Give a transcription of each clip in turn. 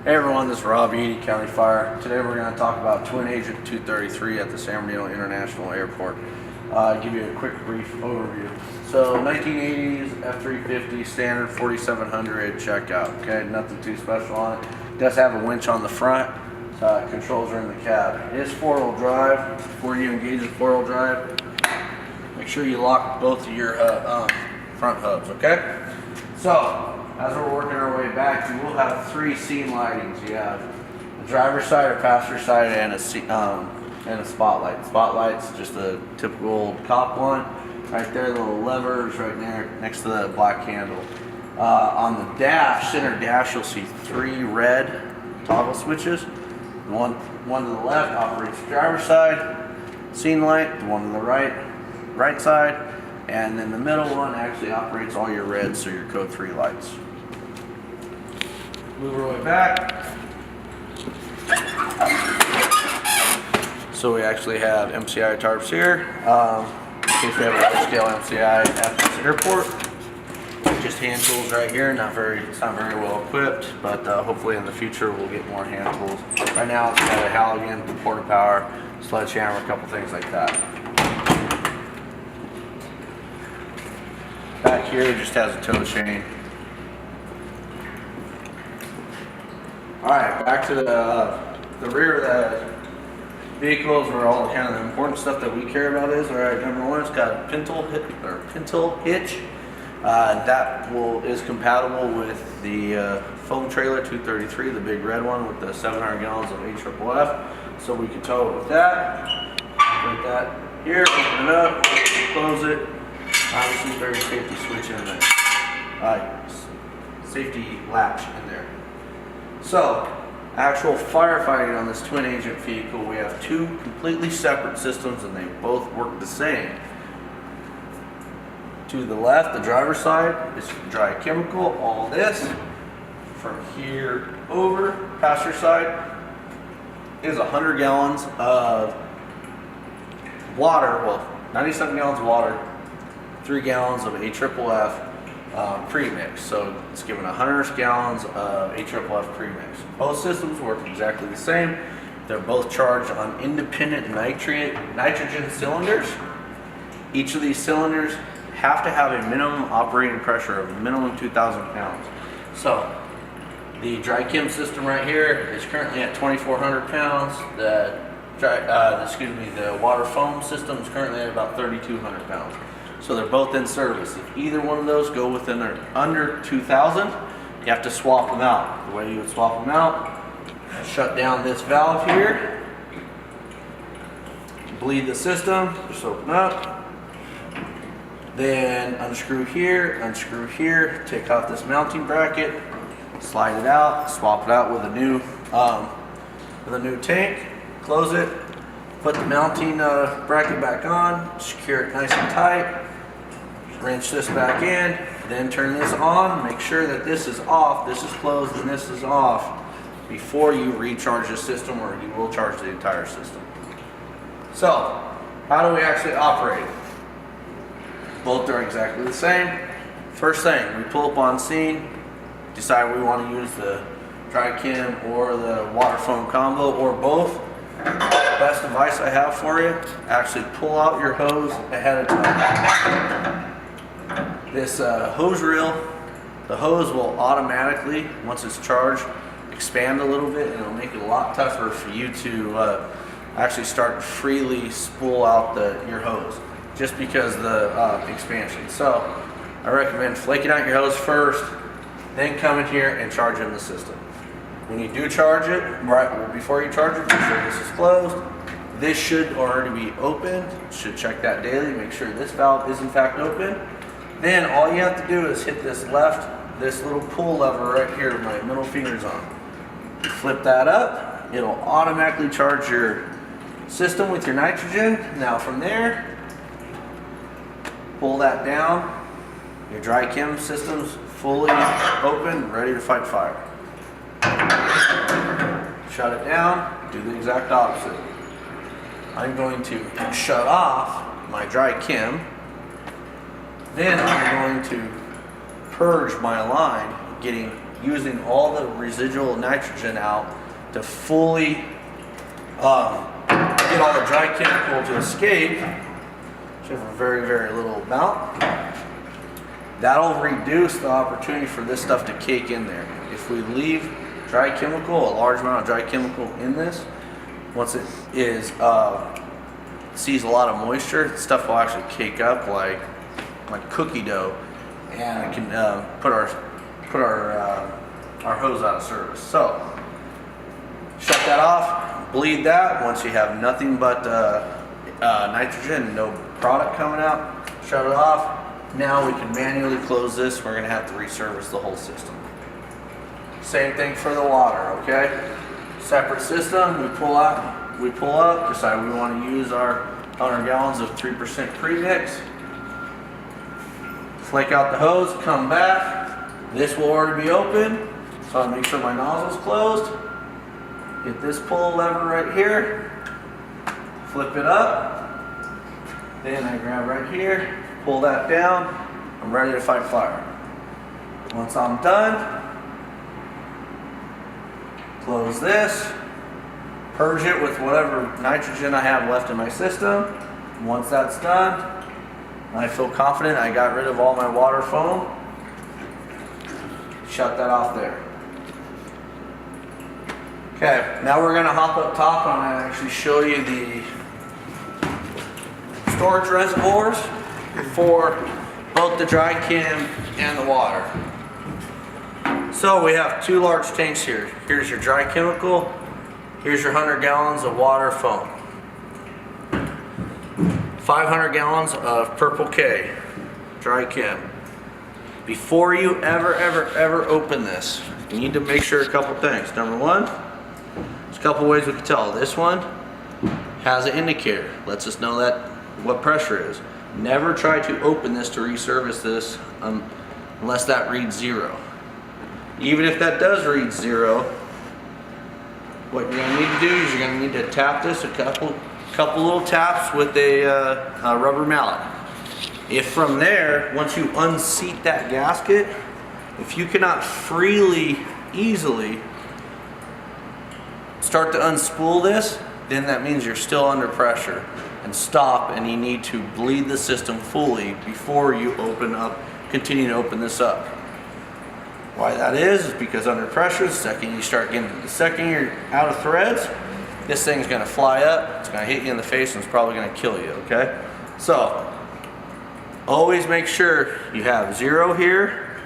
Hey everyone, this is Rob, Edie County Fire. Today we're going to talk about Twin Agent 233 at the San Bernardino International Airport. Give you a quick brief overview. So 1980s F-350 standard 4700 checkout. Okay, nothing too special on it. It does have a winch on the front. Controls are in the cab. It is four-wheel drive. Before you engage in four-wheel drive, make sure you lock both of your front hubs. Okay. So as we're working our way back, you will have three scene lightings. You have the driver's side or passenger side and a spotlight. Spotlight's just a typical cop one. Right there, the little levers right there next to the black handle. On the dash, center dash, you'll see three red toggle switches. One to the left operates the driver's side scene light. The one to the right side. And then the middle one actually operates all your reds, so your code 3 lights. Move our way back. So we actually have MCI tarps here. In case we have a large scale MCI at this airport. Just hand tools right here. It's not very well equipped, but hopefully in the future we'll get more hand tools. Right now it's got a Halligan, porta power, sledgehammer, a couple things like that. Back here it just has a tow chain. Alright, back to the rear of the vehicles where all kind of the important stuff that we care about is. Alright, number one, it's got a pintle hitch. That is compatible with the foam trailer 233, the big red one with the 700 gallons of AFFF. So we can tow it with that. Put that here, open it up, close it. Obviously there's a safety switch in there. Safety latch in there. So, actual firefighting on this twin agent vehicle, we have two completely separate systems and they both work the same. To the left, the driver's side is dry chemical. All this from here over, passenger side, is 100 gallons of water, well, 97 gallons of water, 3 gallons of AFFF premix. So it's given 100 gallons of AFFF premix. Both systems work exactly the same. They're both charged on independent nitrogen cylinders. Each of these cylinders have to have a minimum operating pressure of minimum 2,000 pounds. So the dry chem system right here is currently at 2,400 pounds. The water foam system is currently at about 3,200 pounds. So they're both in service. If either one of those go within or under 2,000, you have to swap them out. The way you would swap them out, shut down this valve here, bleed the system, just open up, then unscrew here, take off this mounting bracket, slide it out, swap it out with a new tank, close it, put the mounting bracket back on, secure it nice and tight, wrench this back in, then turn this on, make sure that this is off, this is closed, and this is off before you recharge the system, or you will charge the entire system. So, how do we actually operate? Both are exactly the same. First thing, we pull up on scene, decide we want to use the dry chem or the water foam combo or both. Best advice I have for you, actually pull out your hose ahead of time. This hose reel, the hose will automatically, once it's charged, expand a little bit, and it'll make it a lot tougher for you to actually start to freely spool out your hose, just because of the expansion. So I recommend flaking out your hose first, then come in here and charge in the system. When you do charge it, before you charge it, make sure this is closed. This should already be opened. Should check that daily, make sure this valve is in fact open. Then all you have to do is hit this little pull lever right here with my middle fingers on. You flip that up, it'll automatically charge your system with your nitrogen. Now from there, pull that down. Your dry chem system's fully open, ready to fight fire. Shut it down, do the exact opposite. I'm going to shut off my dry chem. Then I'm going to purge my line, using all the residual nitrogen out to fully get all the dry chemical to escape, except for very, very little amount. That'll reduce the opportunity for this stuff to cake in there. If we leave dry chemical, a large amount of dry chemical in this, once it is sees a lot of moisture, stuff will actually cake up like cookie dough, and it can put our hose out of service. So shut that off, bleed that. Once you have nothing but nitrogen, no product coming out, shut it off. Now we can manually close this. We're gonna have to reservice the whole system. Same thing for the water, okay? Separate system, we pull up, decide we want to use our 100 gallons of 3% premix. Flake out the hose, come back. This will already be open, so I'll make sure my nozzle's closed. Hit this pull lever right here, flip it up. Then I grab right here, pull that down. I'm ready to fight fire. Once I'm done, close this, purge it with whatever nitrogen I have left in my system. Once that's done, I feel confident I got rid of all my water foam. Shut that off there. Okay, now we're gonna hop up top and I'll actually show you the storage reservoirs for both the dry chem and the water. So we have two large tanks here. Here's your dry chemical. Here's your 100 gallons of water foam. 500 gallons of Purple K, dry chem. Before you ever open this, you need to make sure a couple things. Number one, there's a couple ways we can tell. This one has an indicator, lets us know that what pressure is. Never try to open this to reservice this unless that reads 0. Even if that does read 0, what you're going to need to do is you're going to need to tap this a couple little taps with a rubber mallet. If from there, once you unseat that gasket, if you cannot easily start to unspool this, then that means you're still under pressure. And stop, and you need to bleed the system fully before you continue to open this up. Why that is because under pressure, the second you're out of threads, this thing's gonna fly up, it's gonna hit you in the face, and it's probably gonna kill you, okay? So, always make sure you have 0 here.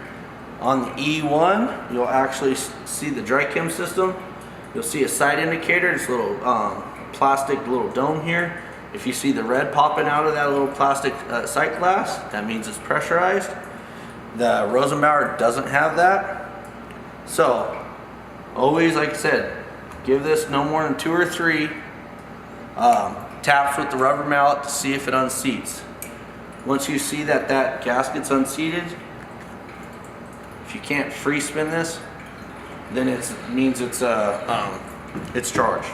On the E1, you'll actually see the dry chem system. You'll see a side indicator, this little plastic little dome here. If you see the red popping out of that little plastic sight glass, that means it's pressurized. The Rosenbauer doesn't have that. So, always, like I said, give this no more than 2 or 3 taps with the rubber mallet to see if it unseats. Once you see that gasket's unseated, if you can't free spin this, then it means it's charged.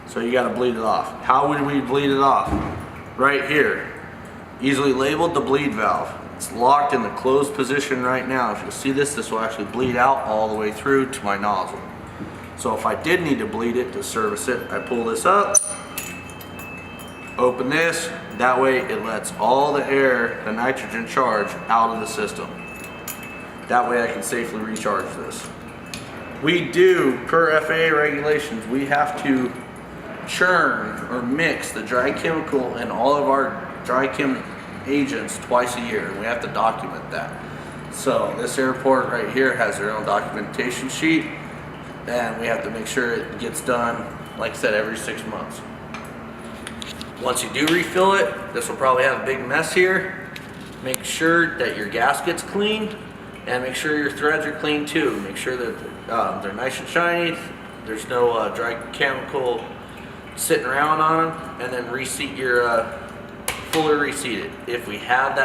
So you got to bleed it off. How would we bleed it off? Right here. Easily labeled the bleed valve. It's locked in the closed position right now. If you'll see this will actually bleed out all the way through to my nozzle. So if I did need to bleed it to service it, I pull this up, open this, that way it lets all the air, the nitrogen charge out of the system. That way I can safely recharge this. We do, per FAA regulations, we have to churn or mix the dry chemical and all of our dry chem agents twice a year, and we have to document that. So this airport right here has their own documentation sheet, and we have to make sure it gets done, like I said, every 6 months. Once you do refill it, this will probably have a big mess here. Make sure that your gasket's clean, and make sure your threads are clean too. Make sure that they're nice and shiny, there's no dry chemical sitting around on them, and then reseat your fully reseated. If we have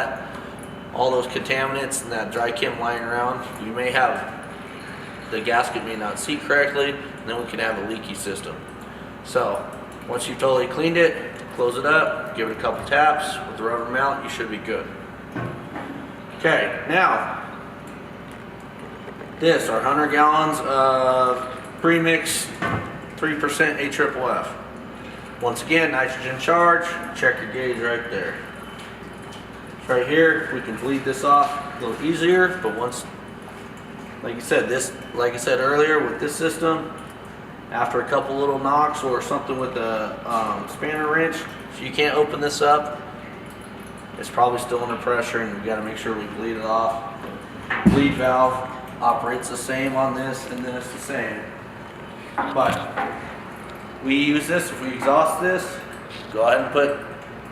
all those contaminants and that dry chem lying around, you may have the gasket may not seat correctly, and then we can have a leaky system. So once you've totally cleaned it, close it up, give it a couple taps with the rubber mallet, you should be good. Okay, now this, our 100 gallons of premix 3% AFFF. Once again, nitrogen charge, check your gauge right there. Right here, we can bleed this off a little easier, but once, like I said earlier, with this system, after a couple little knocks or something with the spanner wrench, if you can't open this up, it's probably still under pressure, and we got to make sure we bleed it off. Bleed valve operates the same on this, and then it's the same. But we use this, if we exhaust this, go ahead and put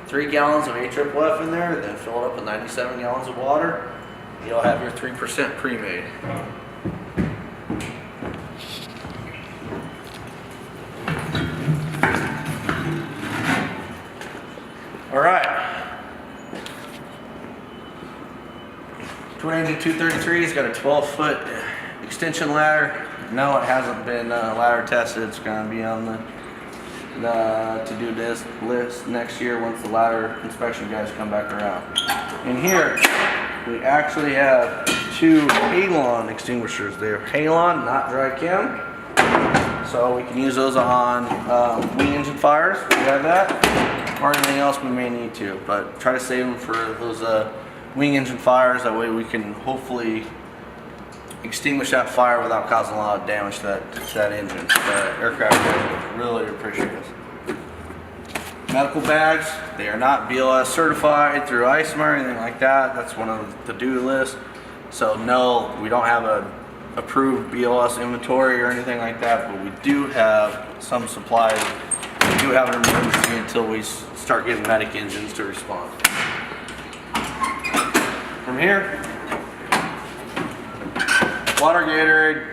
3 gallons of AFFF in there, then fill it up with 97 gallons of water. You'll have your 3% pre-made. All right. Twin engine 233 has got a 12-foot extension ladder. No, it hasn't been ladder tested. It's going to be on the to-do list next year once the ladder inspection guys come back around. In here, we actually have 2 halon extinguishers. They're halon, not dry chem. So we can use those on wing engine fires. We have that, or anything else we may need to. But try to save them for those wing engine fires. That way we can hopefully extinguish that fire without causing a lot of damage to that engine. The aircraft guys really appreciate this. Medical bags, they are not BLS certified through ISMA or anything like that. That's one of the do list. So no, we don't have a approved BLS inventory or anything like that, but we do have some supplies. We do have an emergency until we start getting medic engines to respond. From here, water, Gatorade,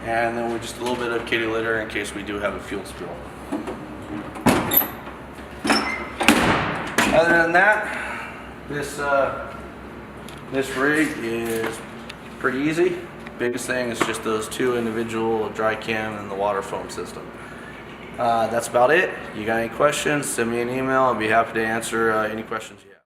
and then with just a little bit of kitty litter in case we do have a fuel spill. Other than that, this rig is pretty easy. Biggest thing is just those 2 individual dry chem and the water foam system. That's about it. You got any questions, send me an email. I'll be happy to answer any questions.